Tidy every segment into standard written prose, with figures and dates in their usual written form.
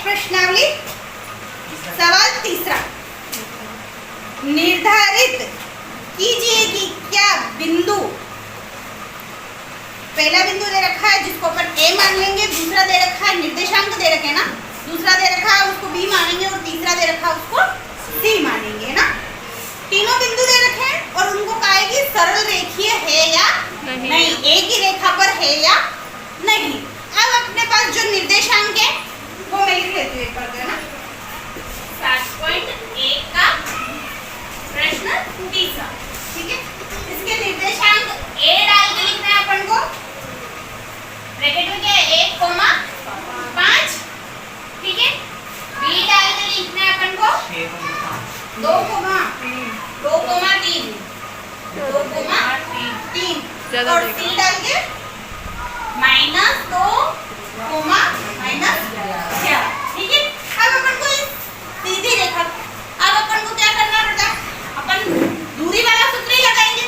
प्रश्नावली सवाल तीसरा, निर्धारित कीजिए कि क्या बिंदु, पहला बिंदु दे रखा है जिसको अपन ए मान लेंगे, दूसरा दे रखा है निर्देशांक दे रखे ना, दूसरा दे रखा है उसको बी मानेंगे और तीसरा दे रखा है उसको सी मानेंगे ना। तीनों बिंदु दे रखे हैं और उनको कहा है कि सरल रेखीय है या नहीं, एक ही रेखा पर है या नहीं। अब अपने पास जो निर्देशांक है वो मैं लिख लेती हूँ एक बार ना। 7.1 का प्रश्न तीसरा, ठीक है। इसके निर्देशांक ए डाल के लिखना है अपन को, ब्रैकेट में क्या है 1,5, ठीक है। बी डाल के लिखना है अपन को 2,3 और सी डाल के -2, -4, ठीक है। अब अपन को सीधी रेखा, अब अपन को क्या करना पड़ता है, अपन दूरी वाला सूत्र ही लगाएंगे।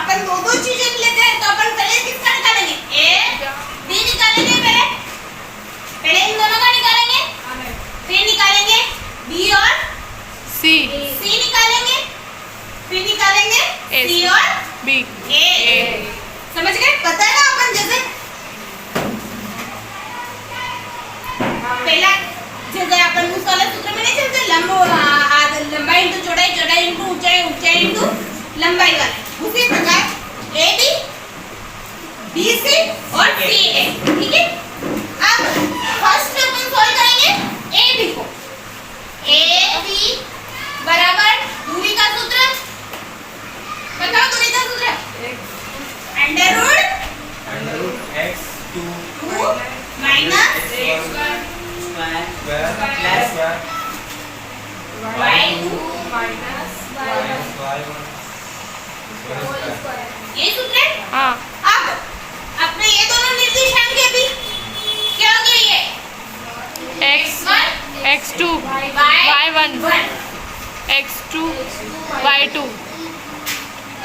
अपन दो चीजें लेते हैं तो अपन पहले किसका निकालेंगे, ए बी निकालेंगे, पहले इन दोनों का निकालेंगे, फिर निकालेंगे बी और सी निकालेंगे, फिर निकालेंगे सी और बी, ए। समझ गए? पता है ना अपन जैसे पहला जैसे अपन उस वाला सूत्र में नहीं चलते, लंबाई इंटू चौड़ाई, चौड़ाई इंटू ऊंचाई, ऊंचाई इंटू लंबाई वाले, उसी प्रकार ए बी, बी सी और सी ए, ठीक है। अब फर्स्ट अपन सॉल्व करेंगे ए बी को, ए बी बराबर दूरी का सूत्र बताओ, दूरी का सूत्र under root x2 minus y2 minus ये सूत्र है। हाँ। अब अपने ये दोनों निर्देशांक के भी क्या हो गया, ये x2 y1 x2 y2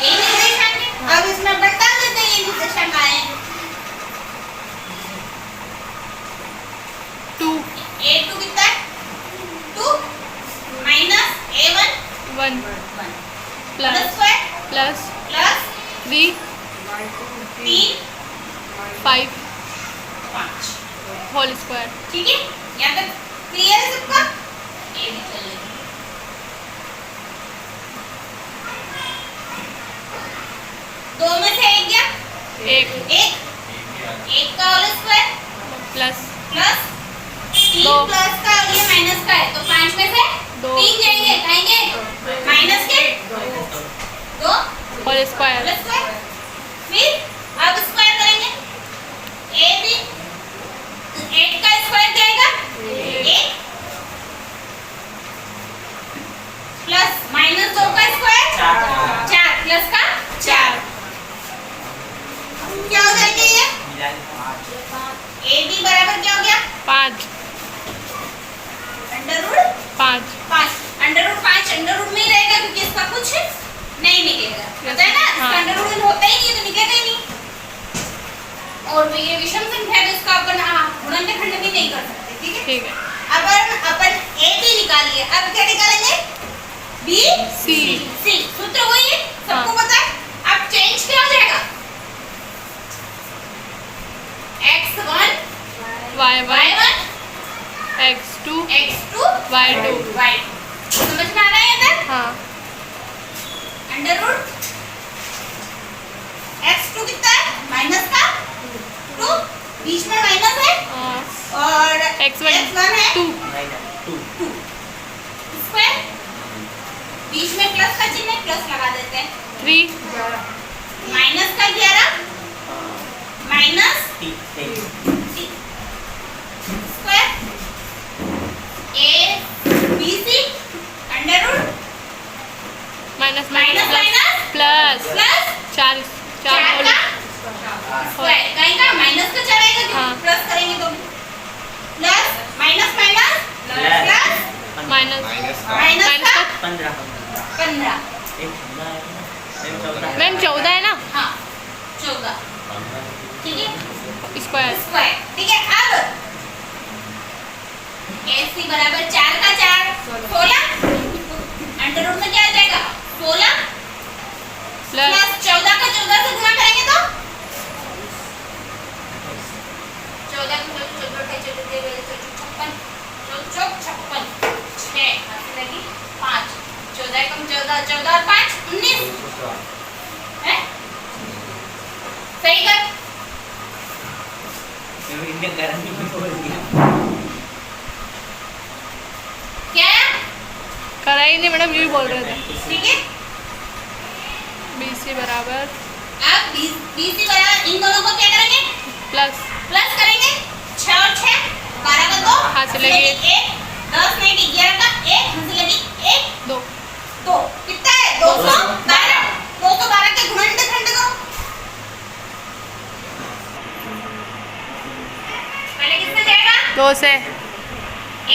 ये निर्देशांक है। अब इसमें बता देते हैं ये निर्देशांक आए हैं 2, a2 कितना है 2 minus a1 1 plus 3 5 whole square, ठीक है। यहाँ तक क्लियर है सबका? ये भी चलेगा। दो में से एक गया, एक का होल स्क्वायर प्लस 3 प्लस का और ये माइनस का है तो 5 में से 3 जाएंगे, खाएंगे माइनस के 2 होल स्क्वायर, फिर अब स्क्वायर करेंगे ए बी, 8 का स्क्वायर जाएगा 1 प्लस -2 का स्क्वायर 4 प्लस का 4, क्या हो जाएगा ये ए बी बराबर क्या हो गया 5 अंडर रूट 5 अंडर रूट में ही रहेगा क्योंकि इसका कुछ नहीं निकलेगा, पता है ना। इसका अंडर रूट होता ही नहीं तो निकलेगा ही नहीं। और ये विषम संख्या है तो इसका अपन गुणनखंड भी नहीं कर सकते, ठीक है। अपन ए बी निकालिए, अब क्या निकालेंगे बी सी, सूत्र वही है सबको पता है। अब चेंज क्या हो जाएगा x1 y1 x2 y2, समझ में आ रहा है इधर? हाँ। अंडर रूट x2 कितना है माइनस का 2, बीच में माइनस है और x1 है 2 स्क्वायर, बीच में प्लस का चिन्ह है, प्लस लगा देते हैं 3 माइनस का 11 minus square A B C under root minus plus 4 का स्क्वायर, कहीं का माइनस का 4 आएगा क्योंकि प्लस करेंगे तो प्लस माइनस का 15 मैम 14 है ना? हाँ 14, ठीक है। स्क्वायर, ठीक है। अब AC बराबर 4 का 4 16 अंडर रूट में क्या आ जाएगा 16 प्लस 14 का 14 से गुणा करेंगे तो 14 का 5 14 कम 14 14 और 5 19 है सही कर क्या करा ही नहीं मैडम, यही बोल रहे थे। ठीक है BC बराबर अब BC बराबर इन दोनों को क्या करेंगे प्लस प्लस करेंगे 6 और 6 12 का 2 हाथ से लगी 1 10 नहीं 11 का 1 हाथ से लगी 1 2 2 कितना है 212 212 के गुणनखंड करो पहले किससे जाएगा 2 से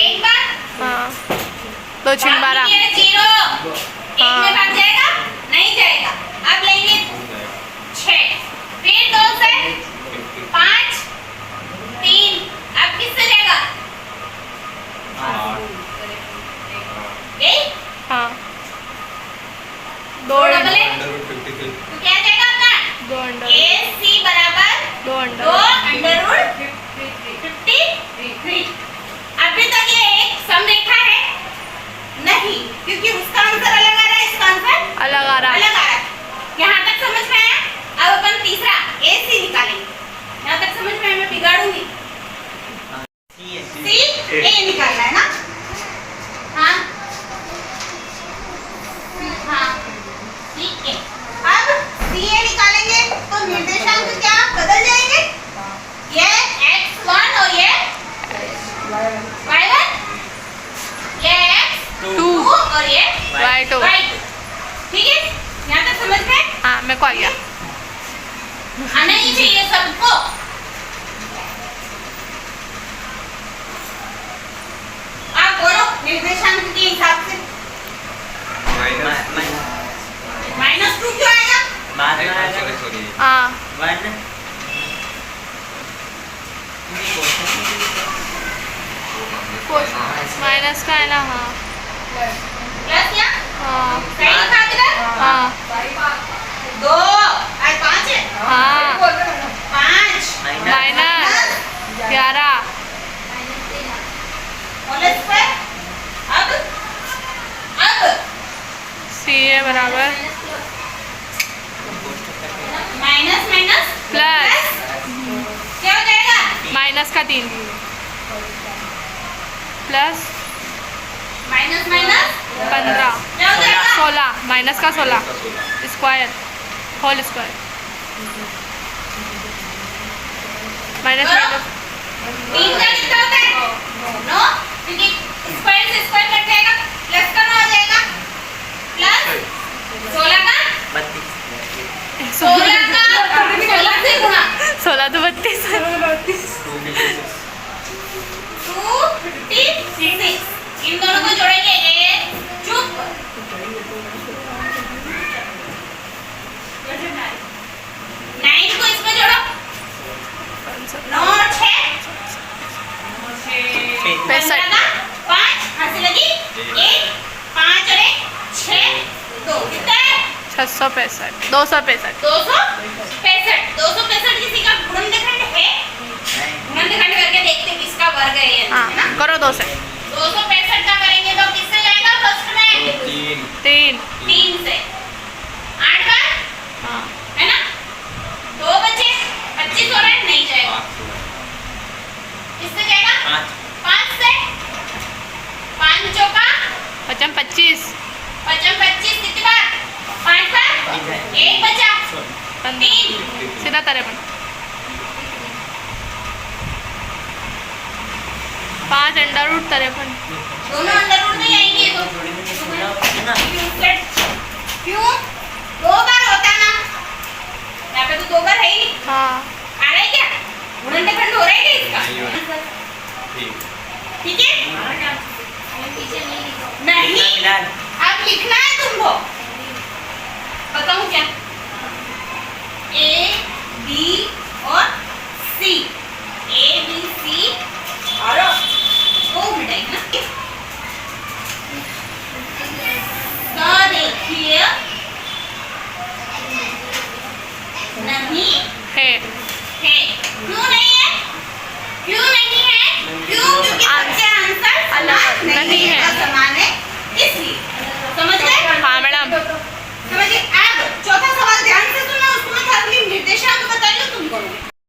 एक बार हाँ 2 6 12 0 एक में भाग जाएगा नहीं जाएगा अब लेंगे 6 फिर 2 से 5 3 अब किससे जाएगा यही हाँ 2 डबल है अंडर तो क्या जाएगा अपना 2 अंडर AC बराबर 2 2 अंडर अंडर रूट 53 अभी तक ये एक सम देखा है नहीं क्योंकि उसका आंसर अलग आ रहा है इसका आंसर अलग आ रहा अलग आ रहा है यहाँ तक समझ में आया अब अपन तीसरा AC निकालेंगे यहाँ तक समझ में आया मैं बिगाड़ूंगी C A निकालना है ना हाँ हाँ C A अब C A निकालेंगे तो निर्देशांक क्या बदल जाएंगे ये x1 और ये y1 ये x2 और ये Y2 ठीक है यहाँ तक समझ में हाँ मेरे को आ गया आना ही चाहिए सबको आप बोलो निर्देशांक के हिसाब से -2 क्यों आएगा हाँ माइनस का है ना हाँ प्लस या हाँ सही लिखा इधर हाँ 2 और 5 है हाँ 5 माइनस 11 होल स्क्वायर अब CA बराबर माइनस माइनस प्लस क्या हो जाएगा माइनस का 3 प्लस माइनस माइनस 15 क्या हो जाएगा 16 माइनस का 16 square whole square minus minus 3 का कितना होता है 9 क्योंकि स्क्वायर से स्क्वायर कट जाएगा प्लस का 9 आ जाएगा प्लस 16 का 16 से गुणा 16 तो 32 256 इन दोनों को जोड़ेंगे ये चुप 9 को इसमें जोड़ो 9 और 6 65 5 हाथ से लगी 1 5 और 1 6 2 कितना है 665 265 265 किसी का गुणनखंड है गुणनखंड करके देखते हैं किसका वर्ग है ये हाँ है ना करो 2 से 265 का करेंगे तो किससे जाएगा फर्स्ट में 3 से 8 बार हाँ है ना 2 बचे 25 हो रहा है नहीं जाएगा किससे जाएगा 5 से 5 चौका 25 25 कितनी बार 5 बार 1 बचा 3 सीधा 53 5 अंडर रूट 53 दोनों अंडर रूट में आएंगे तो क्यों 2 बार होता ना यहाँ पे तो 2 बार है ही नहीं हाँ आ रहा है क्या गुणनखंड हो रहा है क्या इसका ठीक है नहीं अब लिखना है तुमको बताऊं क्या A B